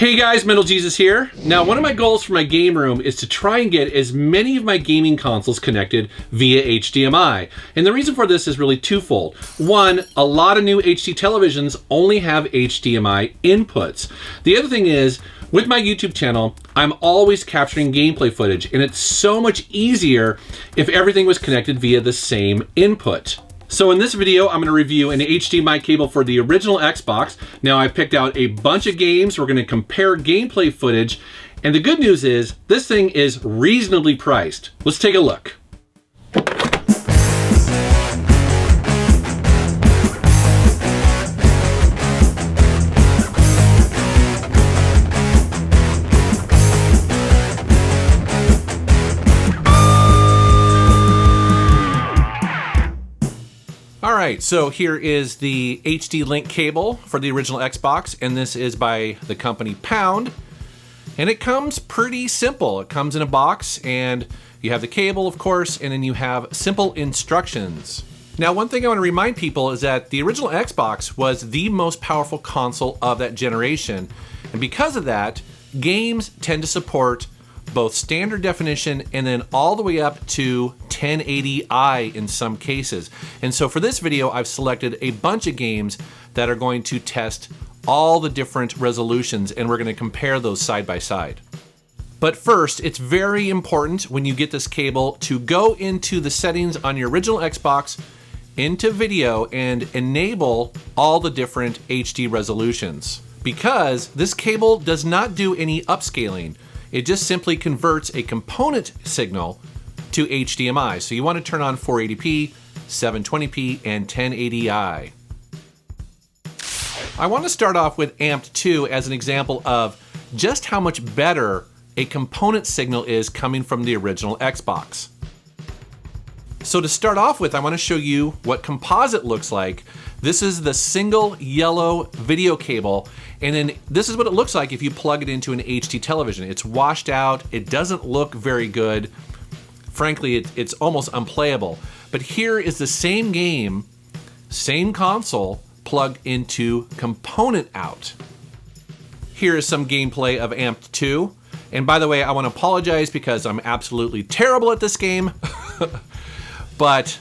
Hey guys, MetalJesus here. Now, one of my goals for my game room is to try and get as many of my gaming consoles connected via HDMI. And the reason for this is really twofold. One, a lot of new HD televisions only have HDMI inputs. The other thing is, with my YouTube channel, I'm always capturing gameplay footage, and it's so much easier if everything was connected via the same input. So in this video, I'm going to review an HDMI cable for the original Xbox. Now I've picked out a bunch of games. We're going to compare gameplay footage. And the good news is this thing is reasonably priced. Let's take a look. Alright, so here is the HD link cable for the original Xbox, and this is by the company Pound. And it comes pretty simple. It comes in a box, and you have the cable, of course, and then you have simple instructions. Now, one thing I want to remind people is that the original Xbox was the most powerful console of that generation. And because of that, games tend to support both standard definition and then all the way up to 1080i in some cases. And so for this video, I've selected a bunch of games that are going to test all the different resolutions, and we're going to compare those side by side. But first, it's very important when you get this cable to go into the settings on your original Xbox, into video, and enable all the different HD resolutions. Because this cable does not do any upscaling. It just simply converts a component signal to HDMI. So you want to turn on 480p, 720p, and 1080i. I want to start off with Amped 2 as an example of just how much better a component signal is coming from the original Xbox. So to start off with, I want to show you what Composite looks like. This is the single yellow video cable, and then this is what it looks like if you plug it into an HD television. It's washed out, it doesn't look very good. Frankly, it's almost unplayable. But here is the same game, same console, plugged into component out. Here is some gameplay of Amped 2. And by the way, I want to apologize because I'm absolutely terrible at this game. But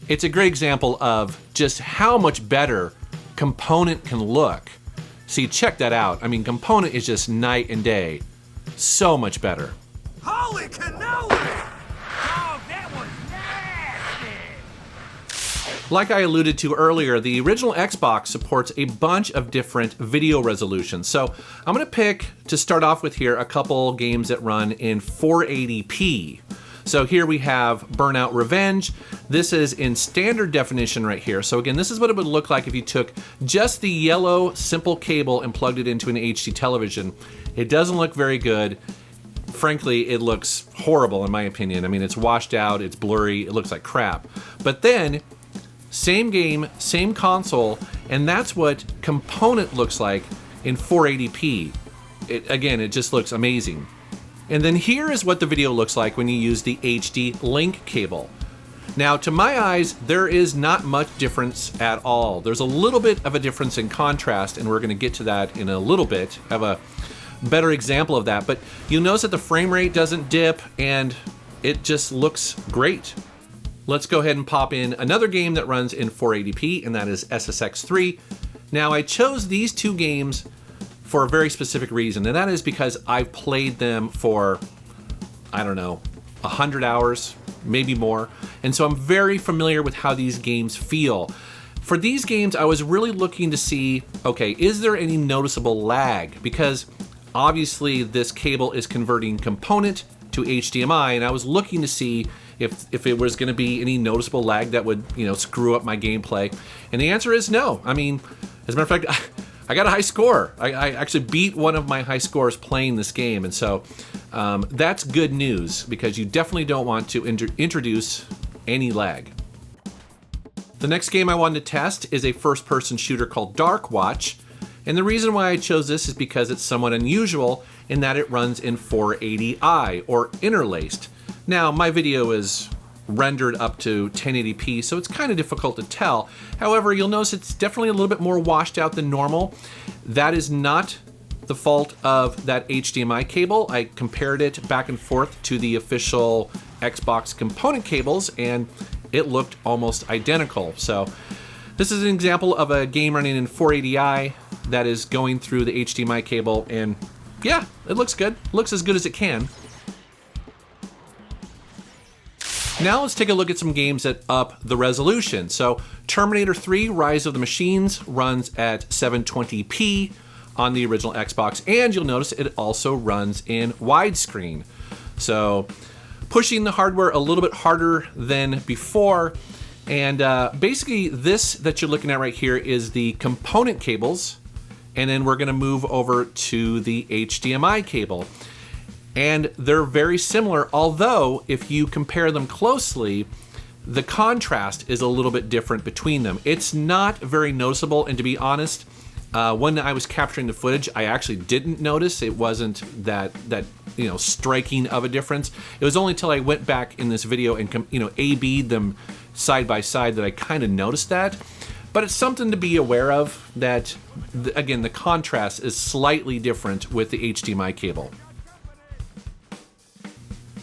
it's a great example of just how much better component can look. See, check that out. I mean, component is just night and day. So much better. Holy cannoli! Oh, that was nasty! Like I alluded to earlier, the original Xbox supports a bunch of different video resolutions. So I'm gonna pick, to start off with here, a couple games that run in 480p. So here we have Burnout Revenge. This is in standard definition right here. So again, this is what it would look like if you took just the yellow simple cable and plugged it into an HD television. It doesn't look very good. Frankly, it looks horrible in my opinion. I mean, it's washed out, it's blurry, it looks like crap. But then, same game, same console, and that's what component looks like in 480p. Again, it just looks amazing. And then here is what the video looks like when you use the HD link cable. Now, to my eyes, there is not much difference at all. There's a little bit of a difference in contrast, and we're gonna get to that in a little bit. I have a better example of that, but you'll notice that the frame rate doesn't dip, and it just looks great. Let's go ahead and pop in another game that runs in 480p, and that is SSX3. Now, I chose these two games for a very specific reason, and that is because I've played them for, I don't know, 100 hours, maybe more, and so I'm very familiar with how these games feel. For these games, I was really looking to see, okay, is there any noticeable lag? Because obviously this cable is converting component to HDMI, and I was looking to see if it was gonna be any noticeable lag that would, screw up my gameplay. And the answer is no. I mean, as a matter of fact, I got a high score. I actually beat one of my high scores playing this game, and so that's good news because you definitely don't want to introduce any lag. The next game I wanted to test is a first-person shooter called Dark Watch, and the reason why I chose this is because it's somewhat unusual in that it runs in 480i, or interlaced. Now, my video is rendered up to 1080p, so it's kind of difficult to tell. However, you'll notice it's definitely a little bit more washed out than normal. That is not the fault of that HDMI cable. I compared it back and forth to the official Xbox component cables, and it looked almost identical. So this is an example of a game running in 480i that is going through the HDMI cable, and yeah, it looks good. Looks as good as it can. Now let's take a look at some games that up the resolution. So Terminator 3 Rise of the Machines runs at 720p on the original Xbox, and you'll notice it also runs in widescreen. So pushing the hardware a little bit harder than before. And basically this that you're looking at right here is the component cables, and then we're gonna move over to the HDMI cable. And they're very similar, although if you compare them closely, the contrast is a little bit different between them. It's not very noticeable, and to be honest, when I was capturing the footage, I actually didn't notice. It wasn't that striking of a difference. It was only until I went back in this video and A/B'd them side by side that I kind of noticed that. But it's something to be aware of, that again, the contrast is slightly different with the HDMI cable.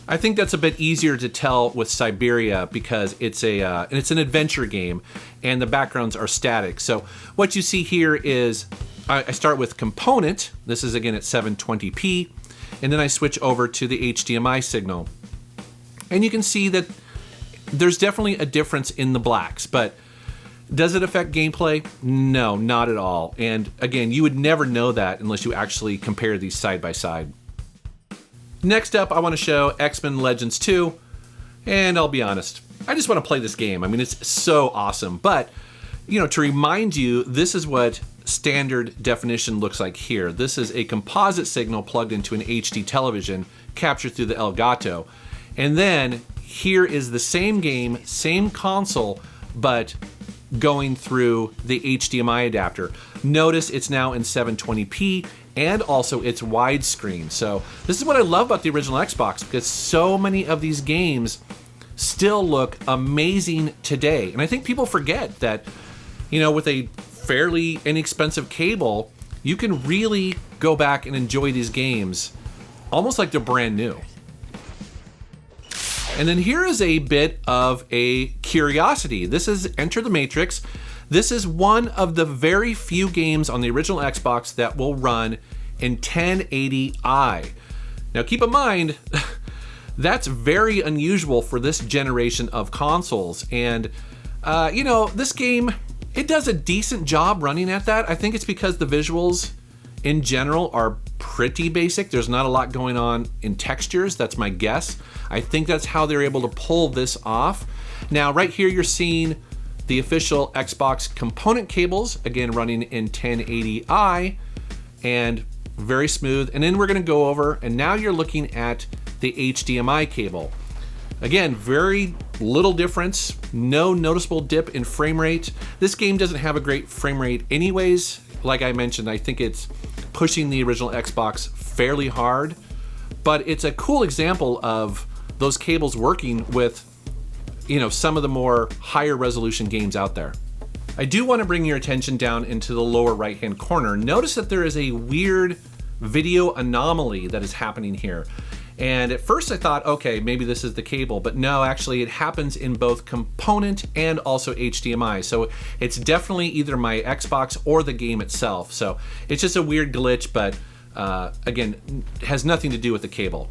I think that's a bit easier to tell with Siberia because it's an adventure game and the backgrounds are static. So what you see here is I start with component. This is again at 720p, and then I switch over to the HDMI signal. And you can see that there's definitely a difference in the blacks, but does it affect gameplay? No, not at all. And again, you would never know that unless you actually compare these side by side. Next up, I want to show X-Men Legends 2, and I'll be honest, I just want to play this game. I mean, it's so awesome, but to remind you, this is what standard definition looks like here. This is a composite signal plugged into an HD television captured through the Elgato, and then here is the same game, same console, but going through the HDMI adapter. Notice it's now in 720p, and also it's widescreen. So this is what I love about the original Xbox, because so many of these games still look amazing today. And I think people forget that, with a fairly inexpensive cable, you can really go back and enjoy these games almost like they're brand new. And then here is a bit of a curiosity. This is Enter the Matrix. This is one of the very few games on the original Xbox that will run in 1080i. Now keep in mind, that's very unusual for this generation of consoles. And this game, it does a decent job running at that. I think it's because the visuals in general are pretty basic. There's not a lot going on in textures, that's my guess. I think that's how they're able to pull this off. Now right here you're seeing the official Xbox component cables, again running in 1080i, and very smooth. And then we're gonna go over, and now you're looking at the HDMI cable. Again, very little difference, no noticeable dip in frame rate. This game doesn't have a great frame rate anyways. Like I mentioned, I think it's pushing the original Xbox fairly hard, but it's a cool example of those cables working with some of the more higher resolution games out there. I do want to bring your attention down into the lower right hand corner. Notice that there is a weird video anomaly that is happening here. And at first I thought, okay, maybe this is the cable, but no, actually it happens in both component and also HDMI. So it's definitely either my Xbox or the game itself. So it's just a weird glitch, but again, has nothing to do with the cable.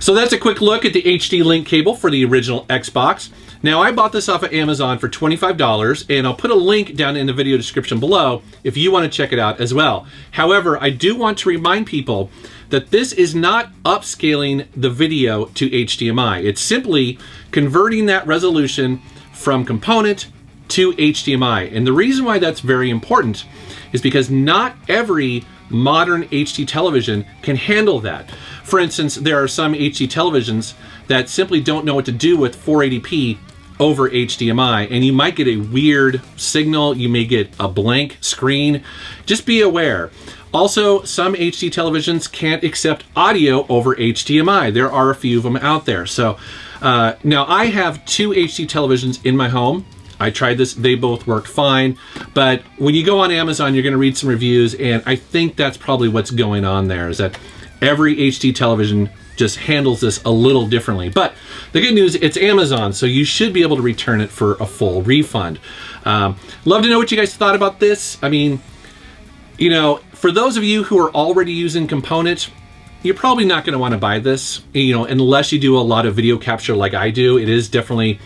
So that's a quick look at the HD Link cable for the original Xbox. Now I bought this off of Amazon for $25, and I'll put a link down in the video description below if you want to check it out as well. However, I do want to remind people that this is not upscaling the video to HDMI. It's simply converting that resolution from component to HDMI. And the reason why that's very important is because not every modern HD television can handle that. For instance, there are some HD televisions that simply don't know what to do with 480p over HDMI, and you might get a weird signal, you may get a blank screen. Just be aware. Also, some HD televisions can't accept audio over HDMI. There are a few of them out there. So now I have two HD televisions in my home. I tried this, they both worked fine. But when you go on Amazon, you're gonna read some reviews, and I think that's probably what's going on there, is that every HD television just handles this a little differently. But the good news, it's Amazon, so you should be able to return it for a full refund. Love to know what you guys thought about this. I mean, you know, for those of you who are already using Component, you're probably not going to want to buy this, you know, unless you do a lot of video capture like I do. It is definitely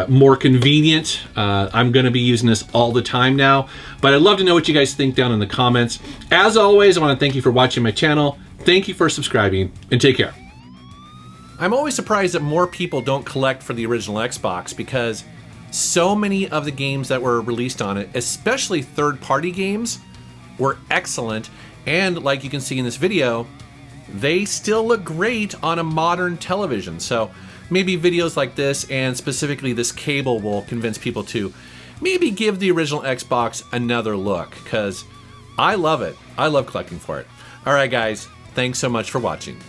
more convenient. I'm going to be using this all the time now, but I'd love to know what you guys think down in the comments. As always, I want to thank you for watching my channel. Thank you for subscribing, and take care. I'm always surprised that more people don't collect for the original Xbox, because so many of the games that were released on it, especially third-party games, were excellent, and like you can see in this video, they still look great on a modern television. So maybe videos like this, and specifically this cable, will convince people to maybe give the original Xbox another look, because I love it. I love collecting for it. All right, guys, thanks so much for watching.